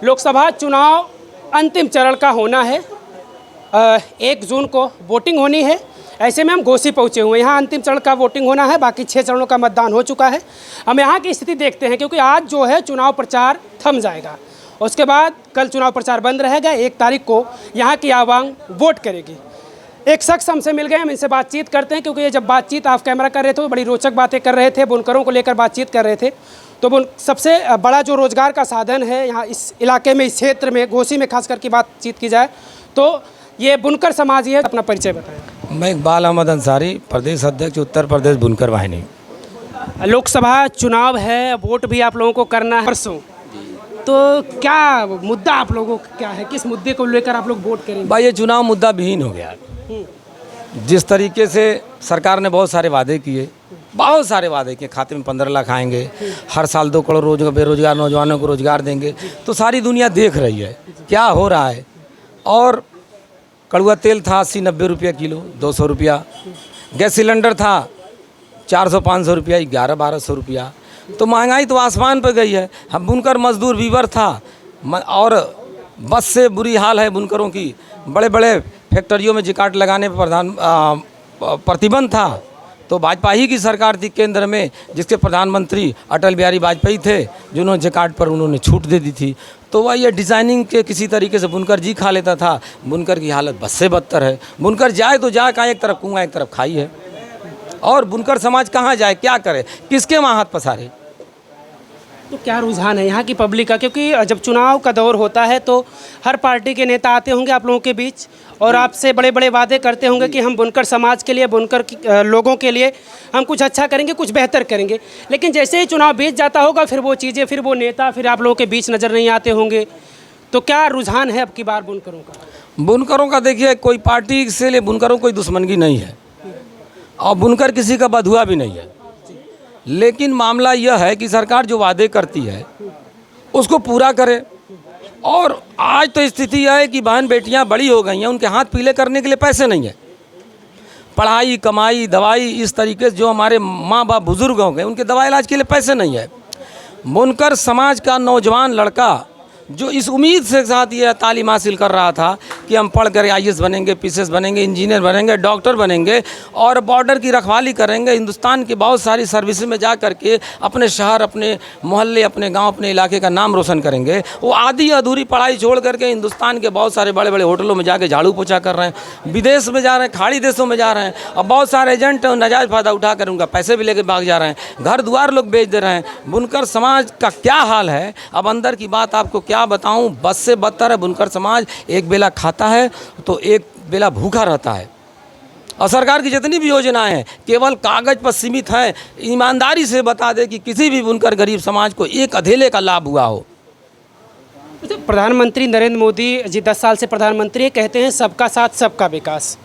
लोकसभा चुनाव अंतिम चरण का होना है। 1 जून को वोटिंग होनी है। ऐसे में हम घोसी पहुँचे हुए हैं। यहाँ अंतिम चरण का वोटिंग होना है, बाकी 6 चरणों का मतदान हो चुका है। हम यहाँ की स्थिति देखते हैं, क्योंकि आज जो है चुनाव प्रचार थम जाएगा। उसके बाद कल चुनाव प्रचार बंद रहेगा। 1 तारीख को यहाँ की आवाम वोट करेगी। एक शख्स हमसे मिल गए, हम इनसे बातचीत करते हैं, क्योंकि ये जब बातचीत ऑफ कैमरा कर रहे थे वो बड़ी रोचक बातें कर रहे थे, बुनकरों को लेकर बातचीत कर रहे थे। तो सबसे बड़ा जो रोज़गार का साधन है यहाँ इस इलाके में, इस क्षेत्र में, घोसी में खास करके बातचीत की जाए तो ये बुनकर समाज ही है। अपना परिचय बताएं। मैं इकबाल अहमद अंसारी, प्रदेश अध्यक्ष उत्तर प्रदेश बुनकर वाहिनी। लोकसभा चुनाव है, वोट भी आप लोगों को करना है परसों, तो क्या मुद्दा आप लोगों का क्या है? किस मुद्दे को लेकर आप लोग वोट करेंगे? भाई ये चुनाव मुद्दा विहीन हो गया। जिस तरीके से सरकार ने बहुत सारे वादे किए, खाते में 15 लाख आएंगे, हर साल 2 करोड़ बेरोजगार नौजवानों को रोजगार देंगे, तो सारी दुनिया देख रही है क्या हो रहा है। और कड़ुआ तेल था 80-90 रुपया किलो, 200 रुपया। गैस सिलेंडर था 400-500 रुपया, 1100-1200 रुपया। तो महंगाई तो आसमान पर गई है। हम बुनकर मजदूर वीवर था, और बस से बुरी हाल है बुनकरों की। बड़े बड़े फैक्ट्रियों में जिकाट लगाने पर प्रतिबंध था। तो भाजपा ही की सरकार थी केंद्र में, जिसके प्रधानमंत्री अटल बिहारी वाजपेयी थे, जिन्होंने जिकाट पर उन्होंने छूट दे दी थी। तो वह ये डिज़ाइनिंग के किसी तरीके से बुनकर जी खा लेता था। बुनकर की हालत बस से बदतर है। बुनकर जाए तो जाए कहाँ, एक तरफ कुआं एक तरफ खाई है। और बुनकर समाज कहाँ जाए, क्या करे, किसके वहाँ हाथ पसारे? तो क्या रुझान है यहाँ की पब्लिक का? क्योंकि जब चुनाव का दौर होता है तो हर पार्टी के नेता आते होंगे आप लोगों के बीच और आपसे बड़े बड़े वादे करते होंगे कि हम बुनकर समाज के लिए, बुनकर लोगों के लिए हम कुछ अच्छा करेंगे, कुछ बेहतर करेंगे। लेकिन जैसे ही चुनाव बीत जाता होगा, फिर वो चीज़ें, फिर वो नेता, फिर आप लोगों के बीच नज़र नहीं आते होंगे। तो क्या रुझान है अब की बार बुनकरों का? बुनकरों का देखिए, कोई पार्टी से लिए बुनकरों कोई दुश्मनगी नहीं है, और बुनकर किसी का बधुआ भी नहीं है। लेकिन मामला यह है कि सरकार जो वादे करती है उसको पूरा करे। और आज तो स्थिति यह है कि बहन बेटियां बड़ी हो गई हैं, उनके हाथ पीले करने के लिए पैसे नहीं है। पढ़ाई, कमाई, दवाई, इस तरीके से जो हमारे माँ बाप बुजुर्ग हो गए, उनके दवा इलाज के लिए पैसे नहीं है। बुनकर समाज का नौजवान लड़का जो इस उम्मीद से साथ ये तालीम हासिल कर रहा था कि हम पढ़ कर IAS बनेंगे, PCS बनेंगे, इंजीनियर बनेंगे, डॉक्टर बनेंगे और बॉर्डर की रखवाली करेंगे, हिंदुस्तान की बहुत सारी सर्विसेज में जा कर के अपने शहर, अपने मोहल्ले, अपने गांव, अपने इलाके का नाम रोशन करेंगे। वो आधी अधूरी पढ़ाई छोड़ करके हिंदुस्तान के बहुत सारे बड़े बड़े होटलों में जाके झाड़ू पोछा कर रहे हैं, विदेश में जा रहे हैं, खाड़ी देशों में जा रहे हैं, और बहुत सारे एजेंट नाजायज़ फ़ायदा उठा कर उनका पैसे भी लेके भाग जा रहे हैं, घर द्वार लोग बेच दे रहे हैं। बुनकर समाज का क्या हाल है, अब अंदर की बात आपको क्या बताऊं, बस से बदतर है। बुनकर समाज एक बेला खाता है तो एक बेला भूखा रहता है, और सरकार की जितनी भी योजनाएं हैं केवल कागज पर सीमित हैं। ईमानदारी से बता दे कि किसी भी बुनकर गरीब समाज को एक अधेले का लाभ हुआ हो। प्रधानमंत्री नरेंद्र मोदी जी 10 साल से प्रधानमंत्री कहते हैं सबका साथ सबका विकास,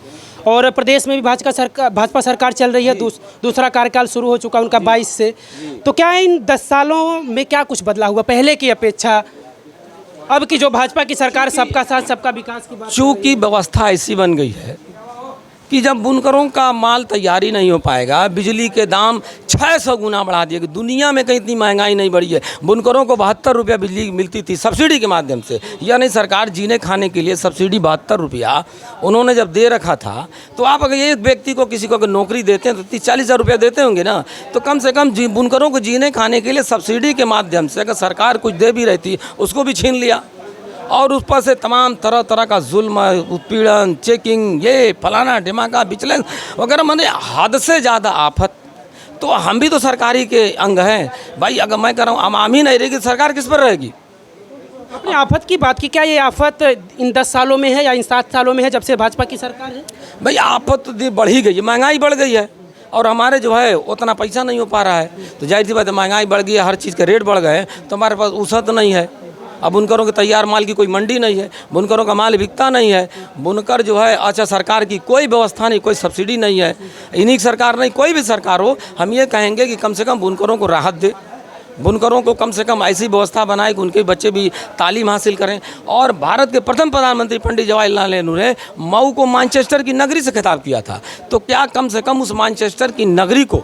और प्रदेश में भी भाजपा सरकार चल रही है। दूसरा कार्यकाल शुरू हो चुका उनका 22 से। तो क्या इन 10 सालों में क्या कुछ बदला हुआ पहले की अपेक्षा? अब की जो भाजपा की सरकार सबका साथ सबका विकास की बात, चूँकि व्यवस्था ऐसी बन गई है कि जब बुनकरों का माल तैयारी नहीं हो पाएगा, बिजली के दाम 600 गुना बढ़ा दिए। दुनिया में कहीं इतनी महंगाई नहीं बढ़ी है। बुनकरों को 72 रुपया बिजली मिलती थी सब्सिडी के माध्यम से, यानी सरकार जीने खाने के लिए सब्सिडी 72 रुपया उन्होंने जब दे रखा था। तो आप अगर एक व्यक्ति को, किसी को अगर नौकरी देते हैं तो 30-40 हज़ार रुपया देते होंगे ना, तो कम से कम बुनकरों को जीने खाने के लिए सब्सिडी के माध्यम से अगर सरकार कुछ दे भी रही थी, उसको भी छीन लिया। और उस पर से तमाम तरह तरह का जुल्म, उत्पीड़न, चेकिंग, ये फलाना ढिमाका, विचलन वगैरह, मैंने हद से ज़्यादा आफत। तो हम भी तो सरकारी के अंग हैं भाई। अगर मैं कह रहा हूँ आम ही नहीं रहेगी, सरकार किस पर रहेगी? अपनी आफत की बात की, क्या ये आफत इन 10 सालों में है या इन 7 सालों में है जब से भाजपा की सरकार है? भाई आफत बढ़ ही गई है, महंगाई बढ़ गई है, और हमारे जो है उतना पैसा नहीं हो पा रहा है। तो जाहिर सी बात है, महंगाई बढ़ गई है, हर चीज़ के रेट बढ़ गए, तो हमारे पास वसअत नहीं है। अब बुनकरों के तैयार माल की कोई मंडी नहीं है, बुनकरों का माल बिकता नहीं है। बुनकर जो है, अच्छा सरकार की कोई व्यवस्था नहीं, कोई सब्सिडी नहीं है। इन्हीं की सरकार नहीं, कोई भी सरकार हो, हम ये कहेंगे कि कम से कम बुनकरों को राहत दे, बुनकरों को कम से कम ऐसी व्यवस्था बनाए कि उनके बच्चे भी तालीम हासिल करें। और भारत के प्रथम प्रधानमंत्री पंडित जवाहरलाल नेहरू ने मऊ को मैनचेस्टर की नगरी से खिताब किया था। तो क्या कम से कम उस मैनचेस्टर की नगरी को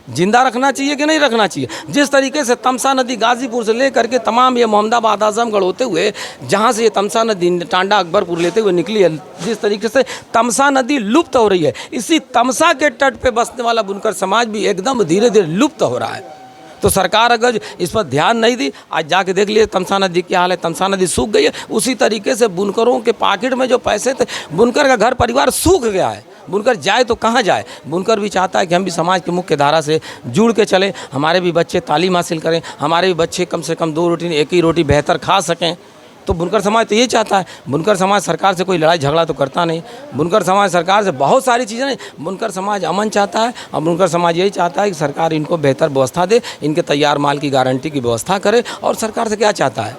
जिंदा रखना चाहिए कि नहीं रखना चाहिए। जिस तरीके से तमसा नदी गाजीपुर से लेकर के तमाम ये मोहम्मदाबाद आजमगढ़ होते हुए जहाँ से ये तमसा नदी टांडा अकबरपुर लेते हुए निकली है, जिस तरीके से तमसा नदी लुप्त हो रही है, इसी तमसा के तट पे बसने वाला बुनकर समाज भी एकदम धीरे धीरे लुप्त हो रहा है। तो सरकार अगर इस पर ध्यान नहीं दी, आज जाके देख लिए तमसा नदी क्या हाल है, तमसा नदी सूख गई है। उसी तरीके से बुनकरों के पॉकेट में जो पैसे थे, बुनकर का घर परिवार सूख गया है। बुनकर जाए तो कहाँ जाए। बुनकर भी चाहता है कि हम भी समाज की मुख्य धारा से जुड़ के चलें, हमारे भी बच्चे तालीम हासिल करें, हमारे भी बच्चे कम से कम 2 रोटी 1 ही रोटी बेहतर खा सकें। तो बुनकर समाज तो ये चाहता है। बुनकर समाज सरकार से कोई लड़ाई झगड़ा तो करता नहीं। बुनकर समाज सरकार से बहुत सारी चीज़ें नहीं, बुनकर समाज अमन चाहता है और बुनकर समाज यही चाहता है कि सरकार इनको बेहतर व्यवस्था दे, इनके तैयार माल की गारंटी की व्यवस्था करे। और सरकार से क्या चाहता है,